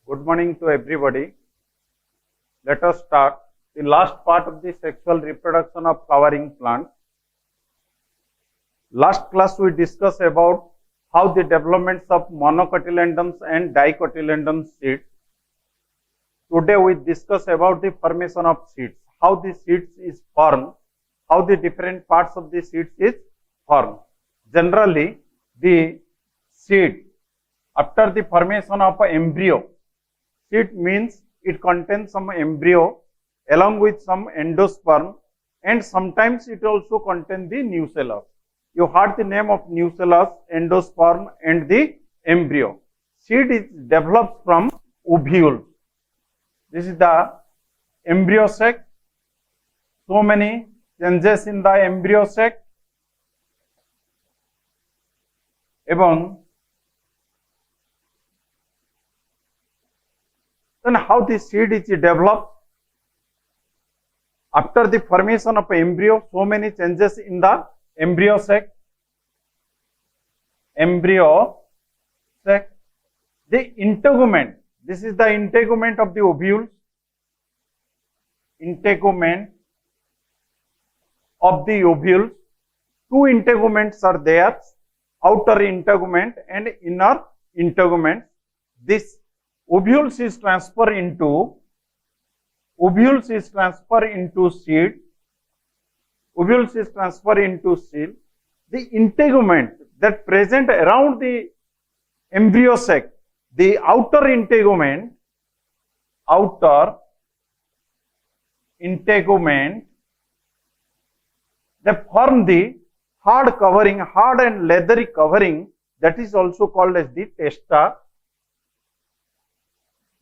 Good morning to everybody. Let us start the last part of the sexual reproduction of flowering plants. Last class we discussed about how the developments of monocotyledons and dicotyledon seeds. Today we discuss about the formation of seeds, how the seeds is formed, how the different parts of the seeds is formed. Generally, the seed after the formation of an embryo, seed means it contains some embryo along with some endosperm, and sometimes it also contains the nucellus. You heard the name of nucellus, endosperm and the embryo. Seed is developed from ovule. This is the embryo sac. So many changes in the embryo sac. Then how the seed is developed? After the formation of embryo, so many changes in the embryo sac. The integument. This is the integument of the ovule. Integument of the ovule. Two integuments are there. Outer integument and inner integument. This ovules is transferred into seed. Ovules is transferred into seed. The integument that present around the embryo sac, the outer integument, they form the hard covering, hard and leathery covering, that is also called as the testa,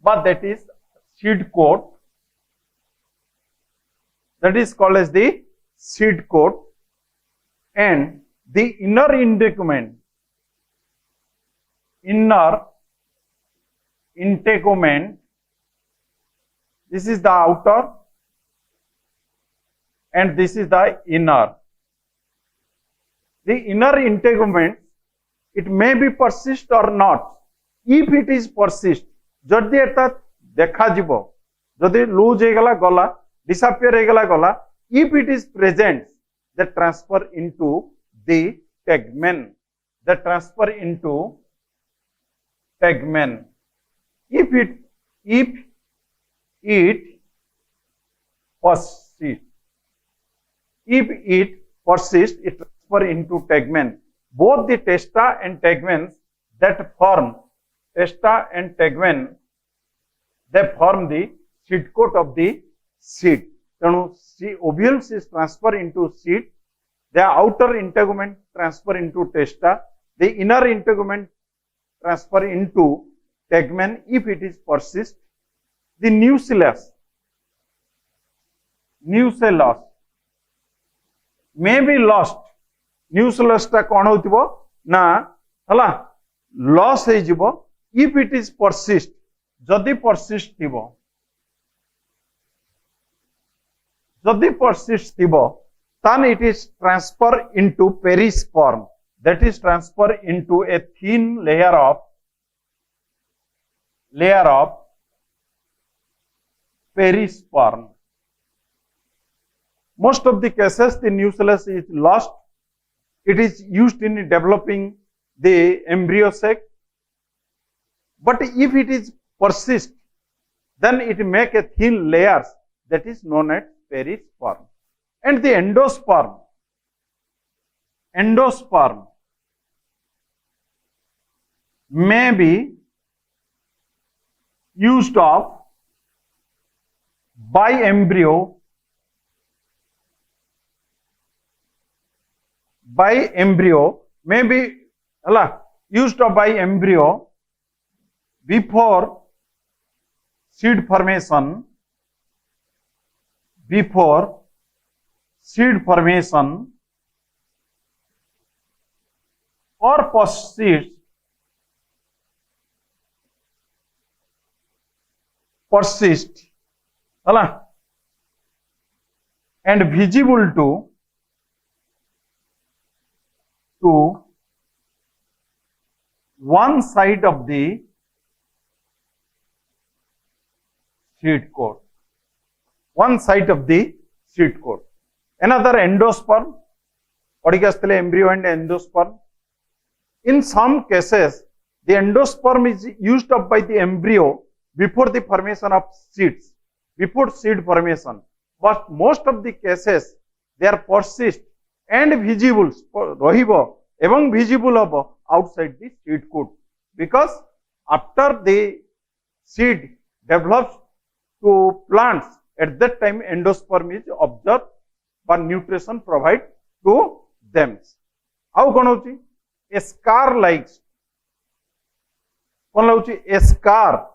but that is seed coat. That is called as the seed coat. And the inner integument, this is the outer and this is the inner. The inner integument, it may be persist or not. If it is persist, जदि एटा देखा जिवो, जदि loose हे गला गला, disappear हे गला गला, if it is present, they transfer into the tegmen. They transfer into tegmen. If it persists, it transfer into tegmen. Both the testa and tegmens that form testa and tegmen, they form the seed coat of the seed. So, ovules is transferred into seed, the outer integument transfer into testa, the inner integument transfer into tegmen if it is persist. The nucellus may be lost. Nucellus ta kon hotibo na hala loss he jibo if it is persist. Jodi persist thibo, then it is transferred into perisperm. That is transferred into a thin layer of perisperm. Most of the cases, the nucellus is lost. It is used in developing the embryo sac. But if it is persist, then it make a thin layers that is known as perisperm. And the endosperm may be used of by embryo may be used of by embryo before seed formation or persist and visible to one side of the seed coat. One side of the seed coat. Another endosperm. Embryo and endosperm. In some cases, the endosperm is used up by the embryo before the formation of seeds, before seed formation. But most of the cases, they are persist and visible, visible outside the seed coat. Because after the seed develops to plants, at that time endosperm is observed but nutrition provide to them. How kon hochi? A scar like kon hochi? A scar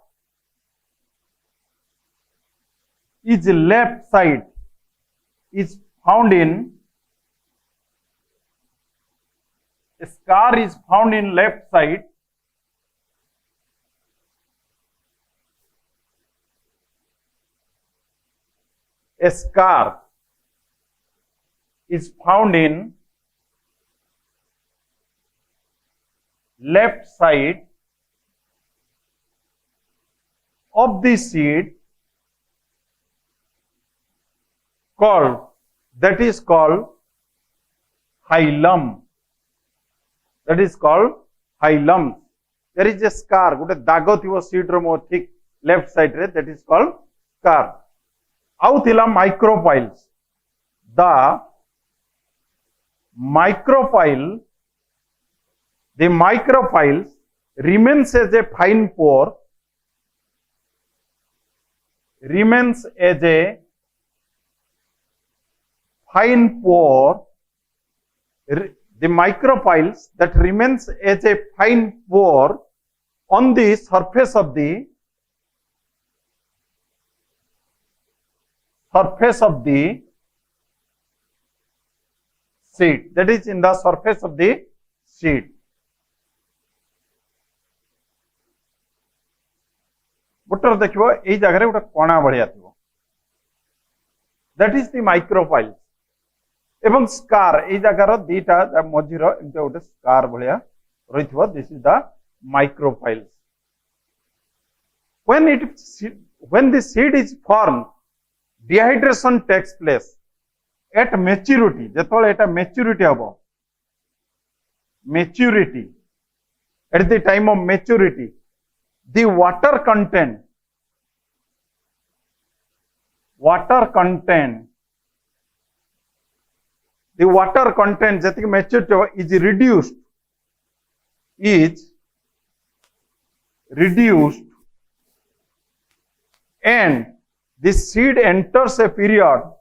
is left side is found in left side a scar is found in left side of the seed that is called hilum. That is called hilum. There is a scar, gote dago thibo seed ro mo thick left side re, that is called scar. Au thila micropiles. The micropiles remains as a fine pore, the micropiles that remains as a fine pore on the surface of the seed, that is in the surface of the seed. बुटर देखिबो एई जगह रे गोटे कणा भलिया थिबो, that is the micropiles. एवं scar एई जगह रो दीटा मझिर एंते गोटे scar भलिया रहिथिबो, this is the micropiles. When the seed is formed, dehydration takes place at maturity. जेतोले Etah maturity हबो, at the time of maturity, the water content जति maturity is reduced and the seed enters a period,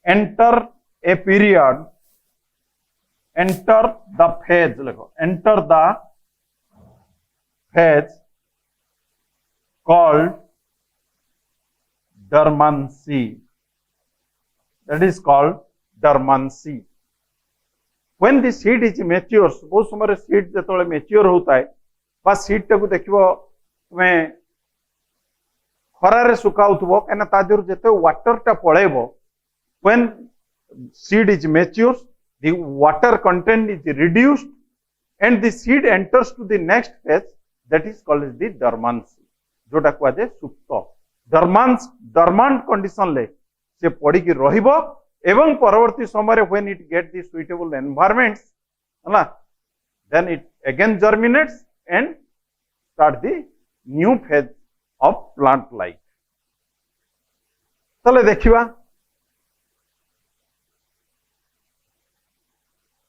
enter the phase called dormancy. That is called dormancy. When the seed is matures, बहुत समय seed जतोले mature होता है, बस seed टाकु देखिबो तुमे खरा रे सुकाउथबो कना तादिर जते वाटर टा पळेबो. When seed is matures, the water content is reduced and the seed enters to the next phase, that is called as the dormancy. जोटा कुआ जे सुप्त. Dormant condition ले से पड़ी की रहिबो एवं परवर्ती समय रे when it get the suitable environments, then it again germinates and start the new phase of plant life. तले देखिबा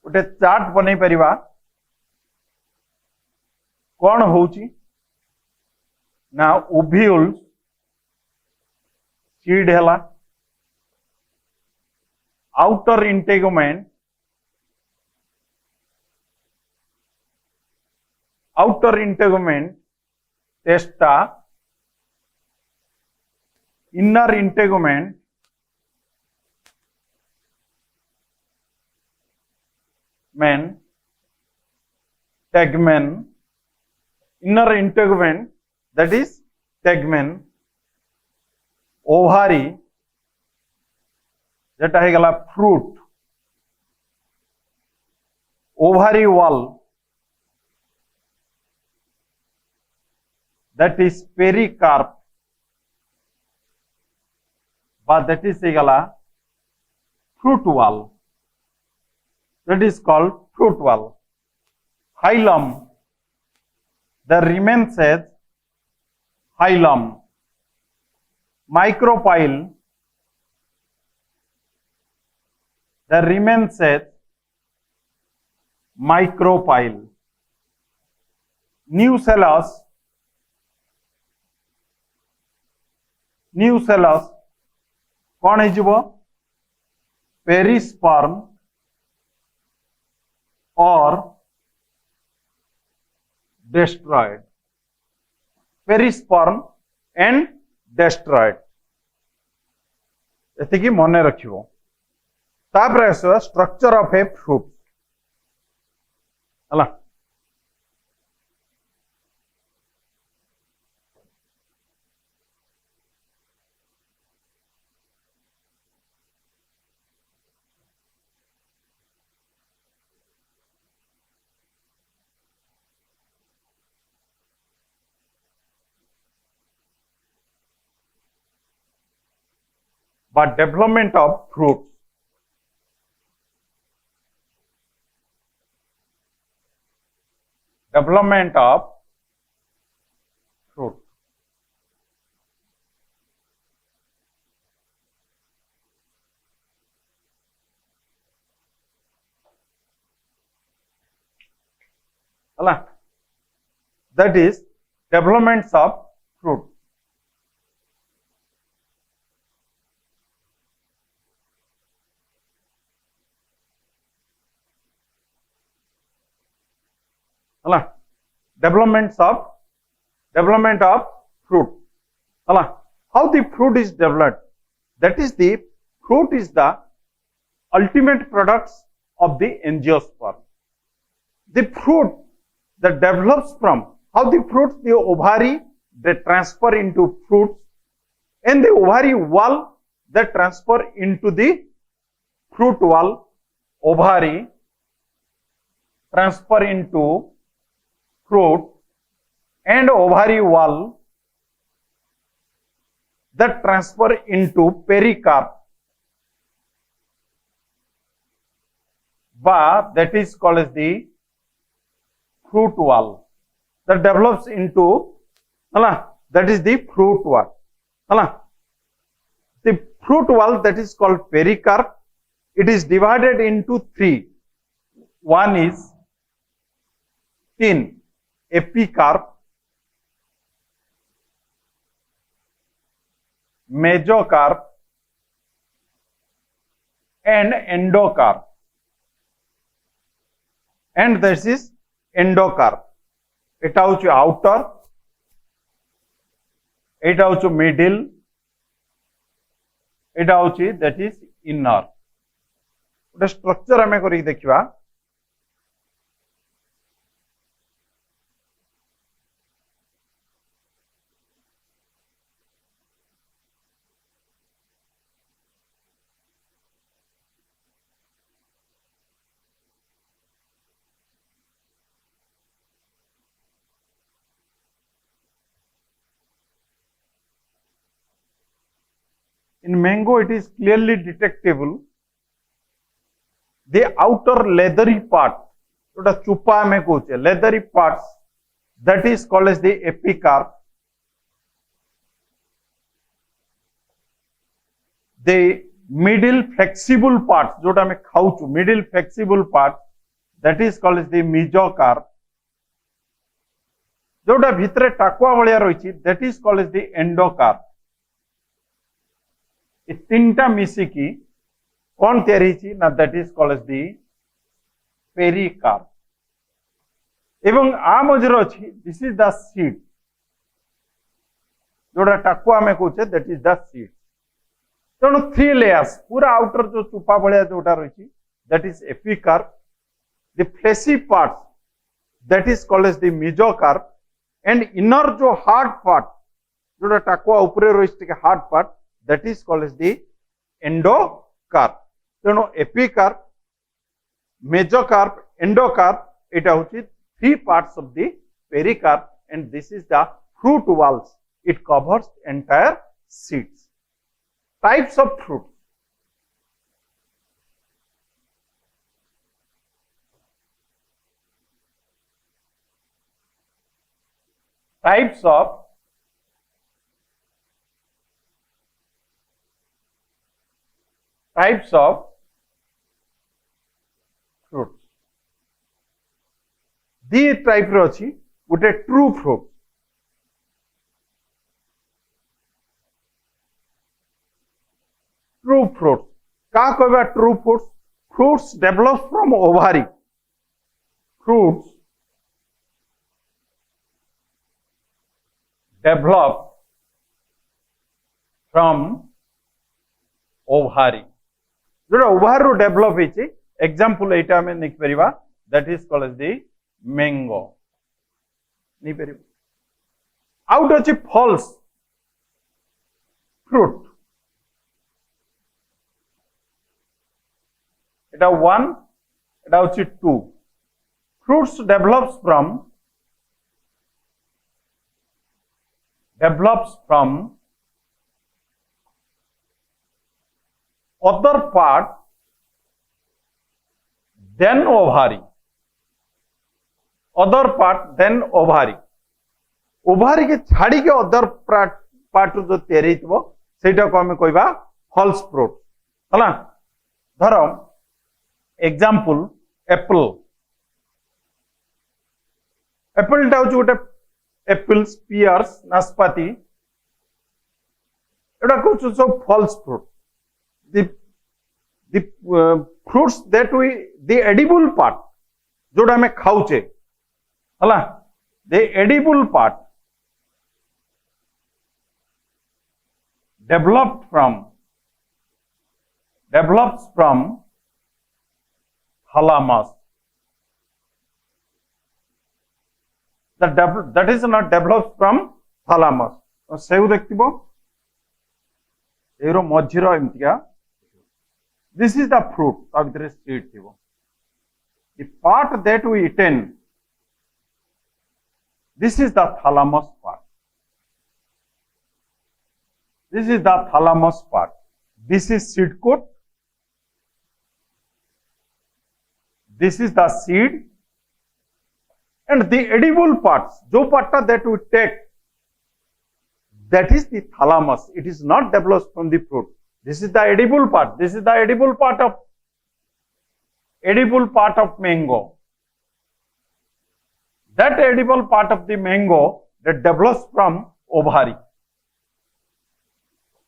गोटे चार्ट बनै परिबा कोन होउची ना ओव्यूल्स सीड हैला outer integument testa inner integument tegmen, inner integument, that is tegmen, ovary যেটা হয়ে গেল fruit, ovary wall, that is pericarp, but that is egala fruit wall, that is called fruit wall. Hilum, that remains as hilum. Micropyle, that remains as micropyle. Nucellus, कौन है perisperm और destroyed. Perisperm and destroyed. एतिकी मने रखिबो. तापर आसो structure of a fruit. हला but development of fruit. Development of fruit. That is developments of fruit. Development of fruit. How the fruit is developed? That is, the fruit is the ultimate products of the angiosperm. The fruit that develops from how the fruits, the ovary, they transfer into fruits, and the ovary wall that transfer into the fruit wall, ovary transfer into fruit, and ovary wall that transfer into pericarp, but that is called as the fruit wall that develops into, that is the fruit wall. The fruit wall that is called pericarp, it is divided into three. One is thin epicarp, mesocarp, and endocarp, and this is endocarp. এটা হচ্ছে outer, এটা হচ্ছে middle, এটা হচ্ছে that is inner. ওটা structure আমি করি দেখিবা. In mango, it is clearly detectable. The outer leathery part, जोटा चुपा में कहूचे, leathery parts, that is called as the epicarp. The middle flexible parts, जोटा में खाऊचु, middle flexible part, that is called as the mesocarp. जोटा भितरे टाकुआ भलिया रही, that is called as the endocarp. तीनटा मिसिकी कौन तैयारी ना that is called as the pericarp. एवं आ मझर अच्छी दिस इज द सीड, जोड़ा टाकुआ में कहूचे दैट इज द सीड. तेणु थ्री लेयर्स, पूरा आउटर जो चुपा भलिया जोटा रही that is epicarp. The fleshy parts that is called as the mesocarp, and inner जो हार्ड पार्ट जोड़ा टाकुआ ऊपर रही hard part, that is called as the endocarp. तेणु epicarp, mesocarp, endocarp, एटा होची three parts of the pericarp, and this is the fruit walls. It covers entire seeds. Types of fruit. Types of fruits. दी type रो अछि गोटे true fruit. True fruit का कहबा true fruit. Fruits develop from ovary. Fruits develop from ovary. जो ओवार रो develop होइछि एग्जांपल एटा हमें लिख परिबा that is called as the mango. नहीं परिबा. आउट अछि फॉल्स फ्रूट. एटा 1 एटा अछि 2. Fruits develops from other part then ovary. other part then ovary. Ovary के छाड़ी के अदर पार्ट जो तैयारी थो सेटा को हमें कहबा फॉल्स फ्रूट. हला धरो एग्जांपल एप्पल. एप्पल टा होची गोटे एप्पल्स, पियर्स, नाशपाती एटा कहू सब false fruit. the fruits that we the edible part जोड़ा हमें खाऊचे हला the edible part develops from thalamus. that is not develops from thalamus. सेउ देखिबो एरो मझिरो एमतिया. This is the fruit. ता भितरे seed थिबो. The part that we eaten, this is the thalamus part. This is the thalamus part. This is seed coat. This is the seed. And the edible parts, जो part that we take, that is the thalamus. It is not developed from the fruit. This is the edible part. This is the edible part of mango. That edible part of the mango that develops from ovary.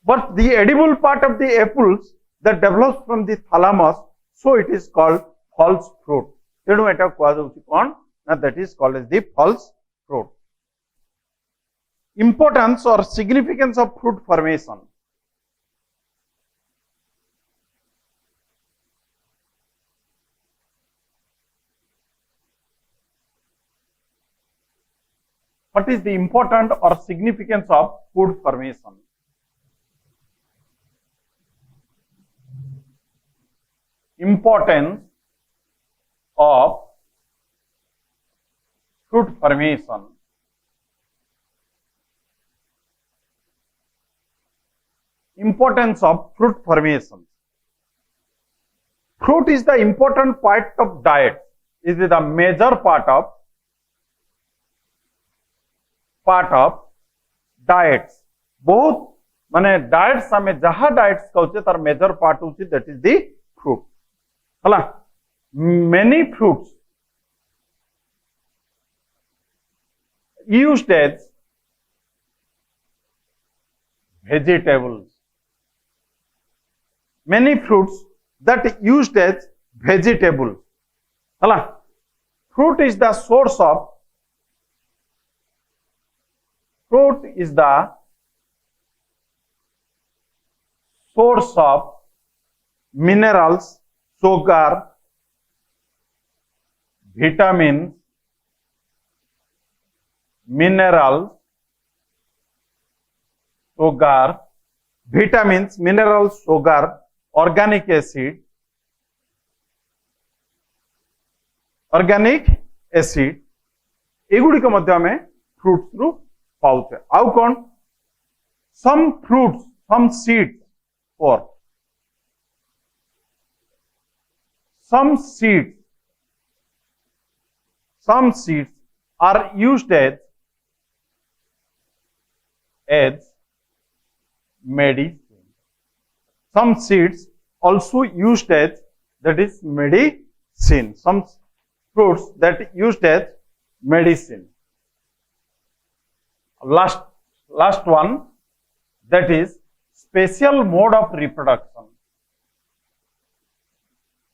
But the edible part of the apples that develops from the thalamus, so it is called false fruit. तेणु एटा कुआ जाउछि कोन ना that is called as the false fruit. Importance or significance of fruit formation. What is the important or significance of food formation? Importance of fruit formation. Importance of fruit formation. Fruit is the important part of diet. It is the major part of diets. बहुत माने diets हमें जहा diets कहउचे तार major part होची that is the fruit. हला many fruits used as vegetables. Many fruits that used as vegetables. हला fruit is the source of minerals, sugar, vitamins, minerals, sugar, organic acid, एगुड़ी Madhya fruits रु पाउचे आउ कौन some fruits some seeds for some seeds are used as medicine. Some seeds also used as, that is medicine. Some fruits that used as medicine. Last one, that is special mode of reproduction.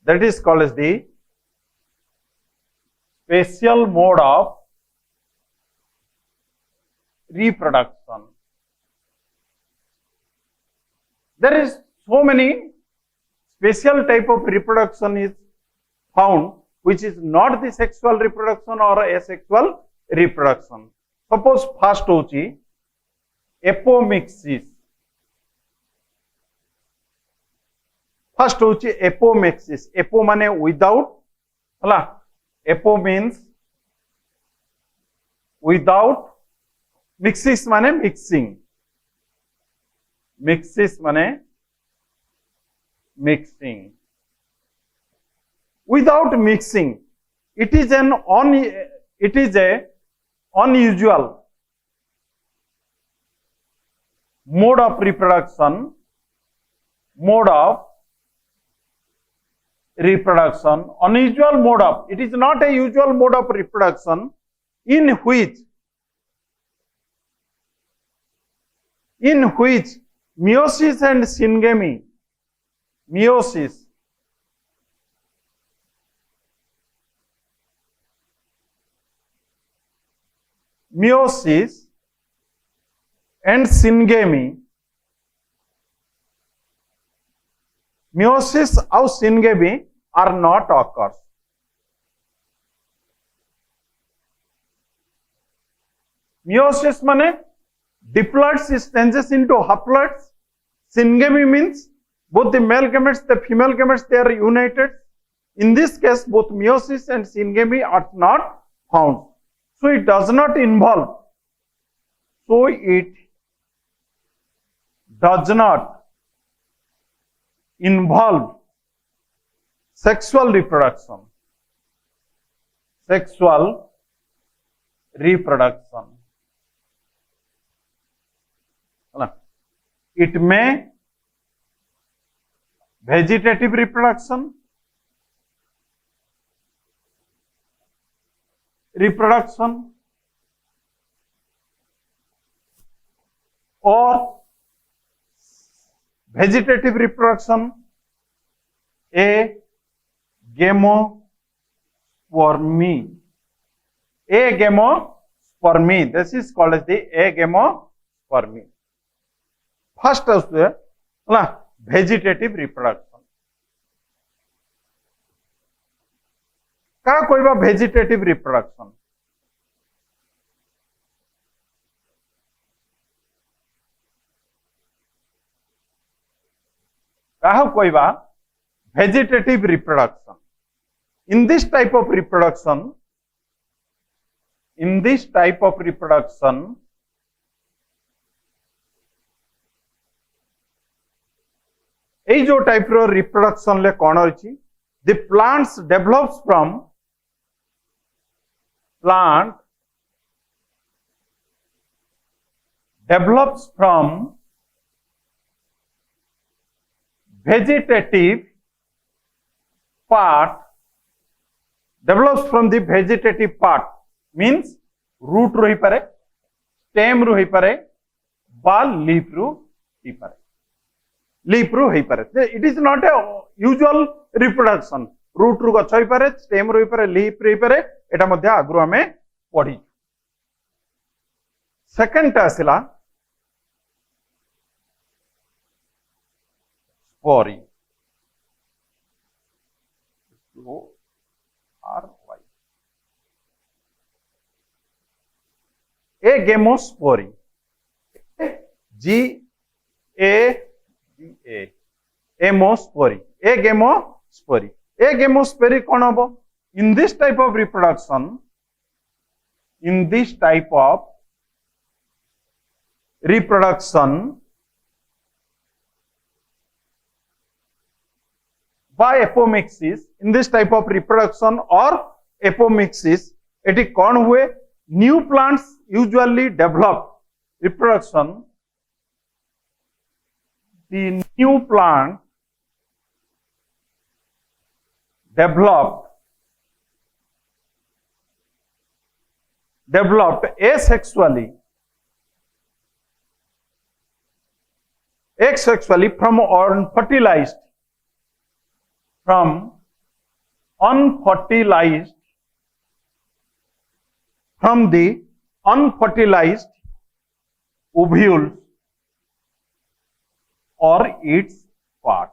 That is called as the special mode of reproduction. There is so many special type of reproduction is found, which is not the sexual reproduction or asexual reproduction. Suppose first hochi apomixis. First hochi apomixis. Apo mane without, hala. Apo means without, mixis mane mixing. Mixis mane mixing. Without mixing, it is a unusual mode of reproduction. Unusual mode of, it is not a usual mode of reproduction in which meiosis and syngamy, meiosis and syngamy, meiosis और syngamy are not occurs. Meiosis माने diploids changes into haploids. Syngamy means both the male gametes, the female gametes, they are united. In this case, both meiosis and syngamy are not found. So it does not involve. So it does not involve sexual reproduction. Sexual reproduction. It may vegetative reproduction, or vegetative reproduction, agamospermy. Agamospermy. This is called as the agamospermy. First is the vegetative reproduction. क्या कोई बा vegetative reproduction? क्या कोई बा vegetative reproduction? In this type of reproduction, এই जो type रो reproduction ले कौन होची? The plants develops from vegetative part, develops from the vegetative part, means root रो ही पारे, stem रो ही पारे, बा leaf रो ही पारे. Leaf ru hei pare. It is not a usual reproduction. Root ru gach hei pare, stem ru hei pare, leaf ru hei pare. Eta madhya agru ame padhi. Second ta asila spory. O-R-Y. Agamospory. G-A Agamospermy. Agamospermy कौन होबो? In this type of reproduction, reproduction by apomixis. In this type of reproduction or apomixis, it is कौन हुए? New plants usually develop reproduction. The new plant developed asexually from unfertilized from the unfertilized ovules or its part.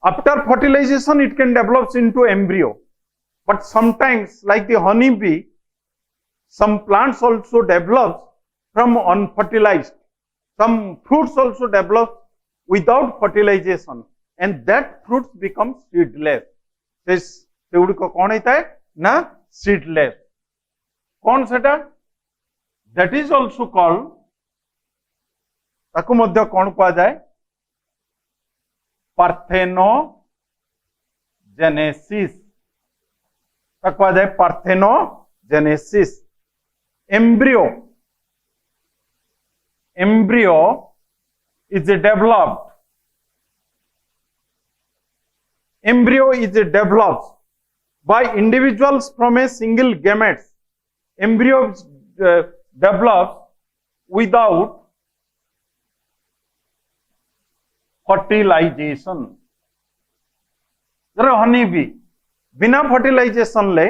After fertilization, it can develop into embryo. But sometimes, like the honeybee, some plants also develop from unfertilized. Some fruits also develop without fertilization, and that fruits become seedless. सेगुड़िक कौन होता है ना seedless. कौन सेटा? That is also called, ताकु मध्य कौन कहा जाए? Parthenogenesis. कहा जाए parthenogenesis. embryo is developed by individuals from a single gametes. Embryo develops without fertilization. Honey भी बिना फर्टिलाइजेशन ले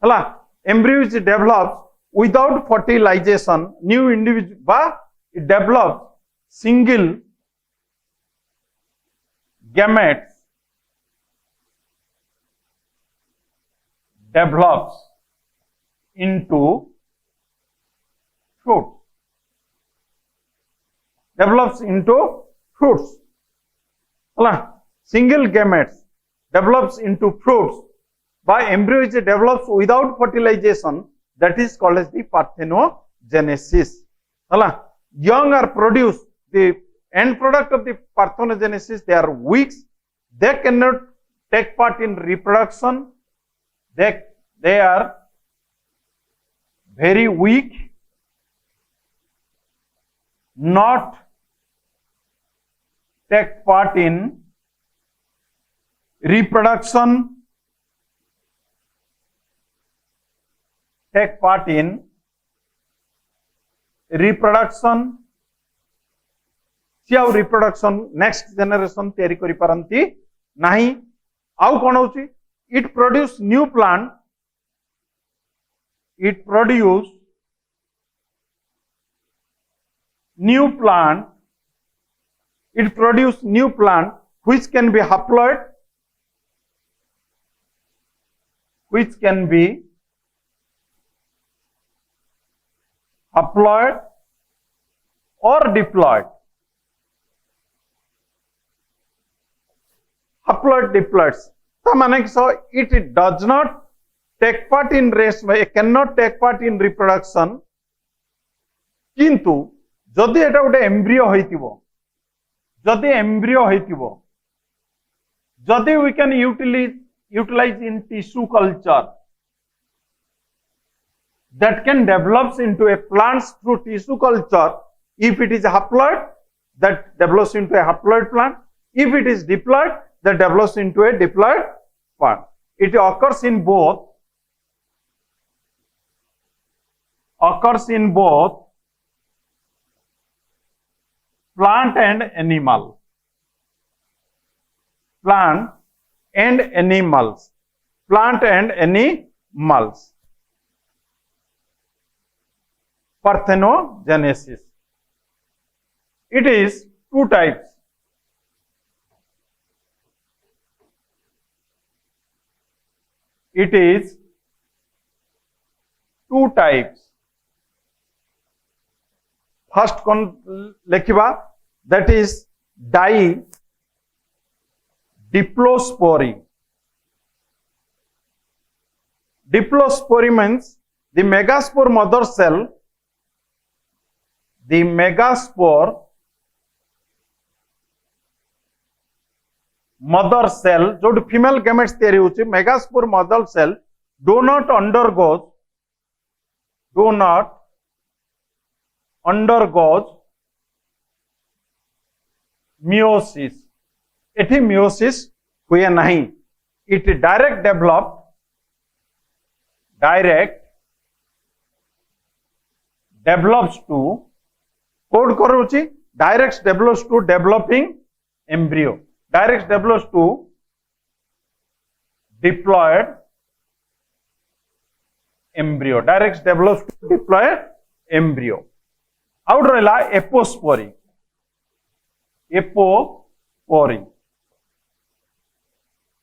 हला embryo is develops without fertilization. New individual ba it develops single gametes develops into fruit. Single gametes develops into fruits by embryo which develops without fertilization. That is called as the parthenogenesis. Young are produced. The end product of the parthenogenesis, they are weak. They cannot take part in reproduction. They are very weak. Not take part in reproduction. Take part in reproduction. Reproduction next generation तैयारी करी पारंती नहीं. आउ कौन होची? It produce new plant. It produce new plant which can be haploid, which can be haploid or diploid. Haploid, diploids. So it does not take part in race, it cannot take part in reproduction. किंतु जदि एटा गोटे embryo होइतिबो, जदि we can utilize in tissue culture, that can develops into a plant through tissue culture. If it is haploid, that develops into a haploid plant. If it is diploid, that develops into a diploid plant. It occurs in both plant and animal. Parthenogenesis. It is two types. First lekhiba, that is diplospory. Diplospory means the megaspore mother cell the megaspore mother cell जो female gametes तैयारी होची megaspore mother cell do not undergoes meiosis एठी meiosis हुए नहीं it direct develops to code करूची direct develops to developing embryo direct develops to diploid embryo direct develops to diploid embryo out रहला apospory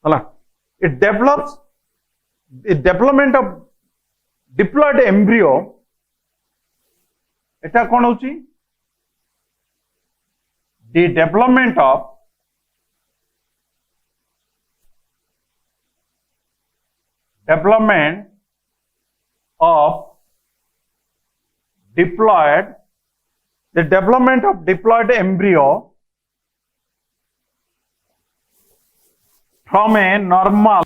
हला it develops the development of diploid embryo एटा कौन होची the development of diploid embryo from a normal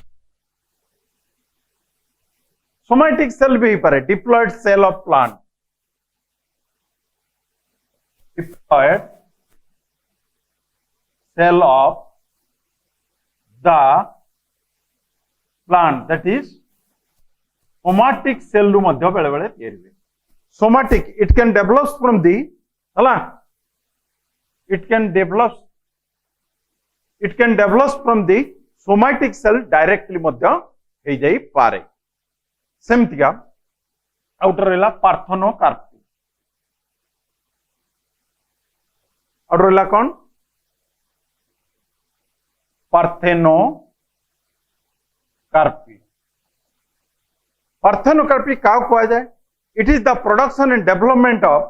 somatic cell भी पर diploid cell of plant diploid cell of the plant that is somatic cell रू मध्य बेले बेले तैयारी somatic it can develop from the हला it can develop from the somatic cell directly मध्य हे जाई पारे सेमतिका outer रहला पार्थेनोकार्पी आउटर रहला कौन पार्थेनोकार्पी पार्थेनोकार्पी का कहा जाए it is the production and development of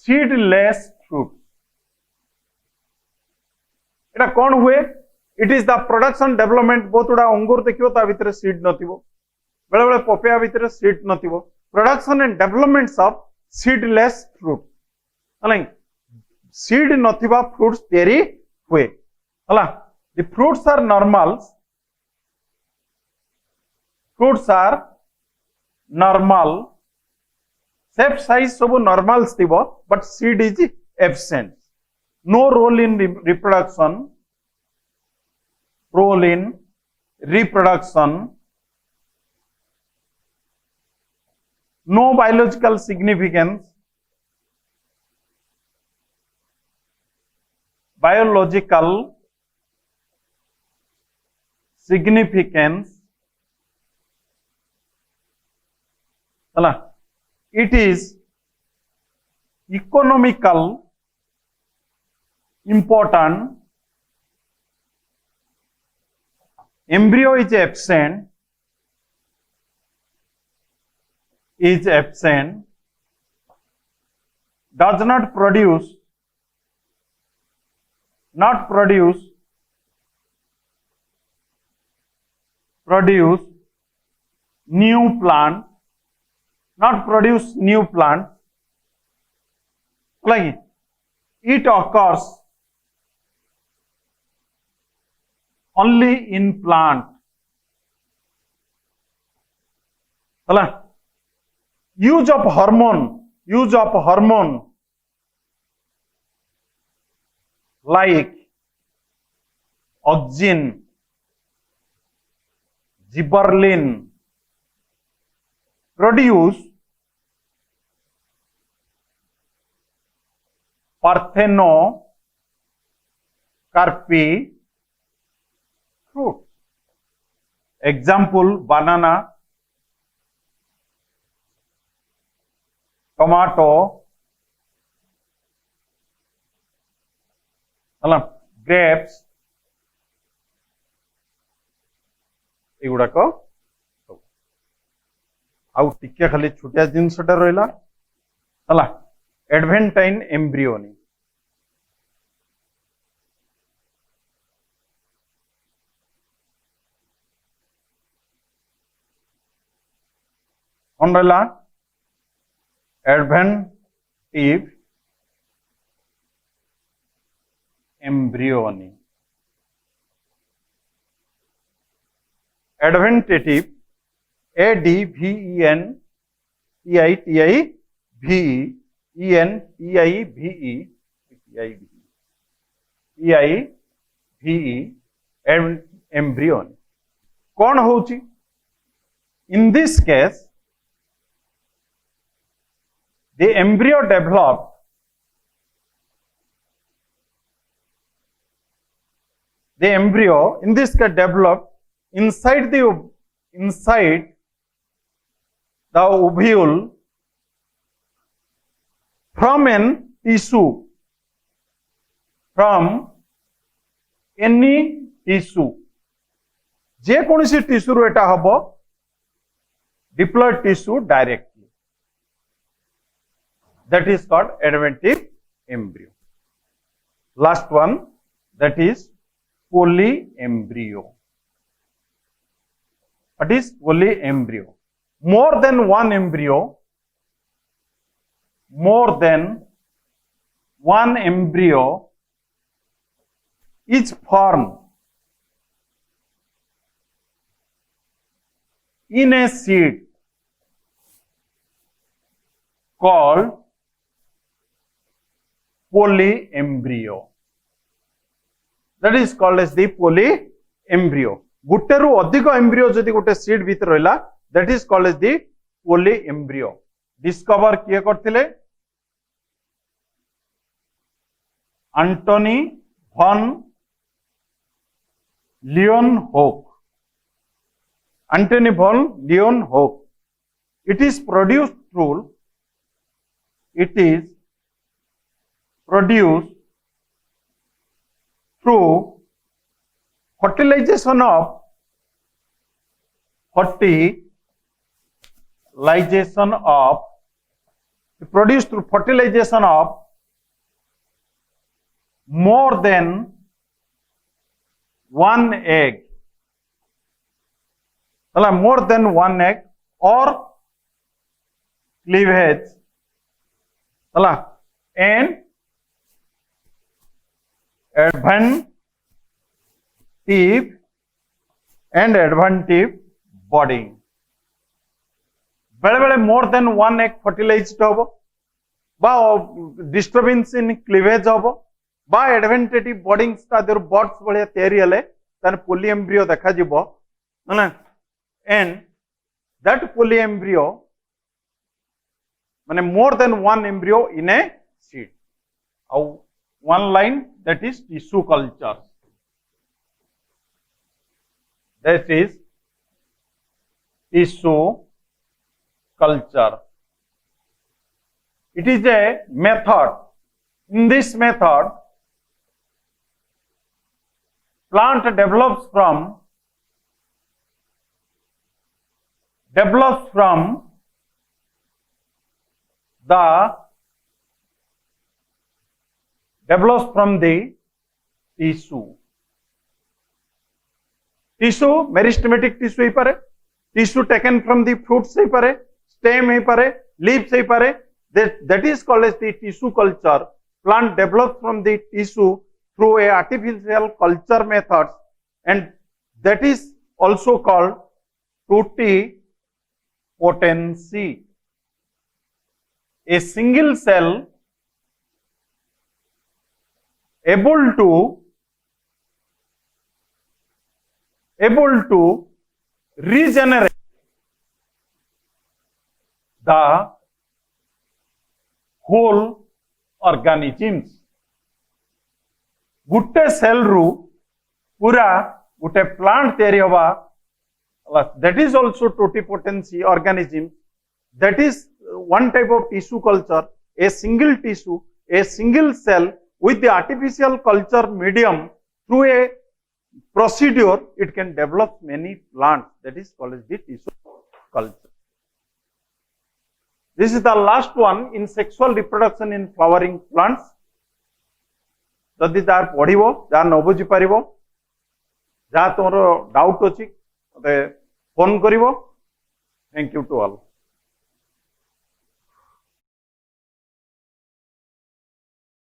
seedless fruit एटा कौन हुए it is the production development बहुत गुड़ा अंगूर देखियो ता भितर सीड नथिबो बेले बेले पपिया भितर सीड नथिबो production and developments of seedless fruit हला सीड नथिबा फ्रूट्स तैयारी हुए हला the fruits are normal shape size सब नॉर्मल्स थिबो but seed is absent no role in reproduction no biological significance it is economical important embryo is absent does not produce new plant like it occurs only in plant हला use of hormone like auxin gibberellin produce parthenocarpy fruit example banana tomato grapes एगुड़ाक आउ टिके खाली छोटिया जिनसटा रहिला हला adventine embryony. Adventive embryony. Adventative, ADVENTIVE, embryony. कौन होची? In this case, the embryo developed in this case developed inside the ovule from an tissue, from any tissue. जे कौन सी tissue रो एटा हबो diploid tissue directly, that is called adventive embryo. Last one, that is polyembryo. What is polyembryo? More than one embryo is formed in a seed called polyembryo. That is called as the polyembryo. गुटे रु अधिक embryo जदि गोटे seed भीतर रहिला, that is called as the polyembryo. Discover किए करथिले? Antony von Leeuwenhoek. Antony von Leeuwenhoek. It is produced through fertilization of more than one egg. More than one egg or cleavage and adventive body. बेले बेले more than one egg fertilised हम बा disturbance in cleavage हम बा एडवेंटेटिव बॉडिंग्स का देर birds भलिया तयारी हेले तान पोलीएम्ब्रियो देखा जिवो ना एंड दैट पोलीएम्ब्रियो माने more than one embryo in a seed or one line that is tissue culture that is tissue culture. It is a method. In this method, plant develops from the tissue. Tissue meristematic tissue ही पारे, tissue taken from the fruits ही पारे, stem ही पारे, leaves ही पारे. That is called as the tissue culture. Plant develops from the tissue through a artificial culture methods, and that is also called totipotency. A single cell able to regenerate the whole organisms. Gute cell रु पूरा गुटे plant तैयारी हवा, that is also totipotency organism. That is one type of tissue culture. A single tissue, a single cell with the artificial culture medium through a procedure, it can develop many plants. That is called as the tissue culture. This is the last one in sexual reproduction in flowering plants. जदि जार पढ़िबो जार न बुझी पारिबो जहाँ तुम doubt अच्छी मते फोन करिवो। Thank you to all.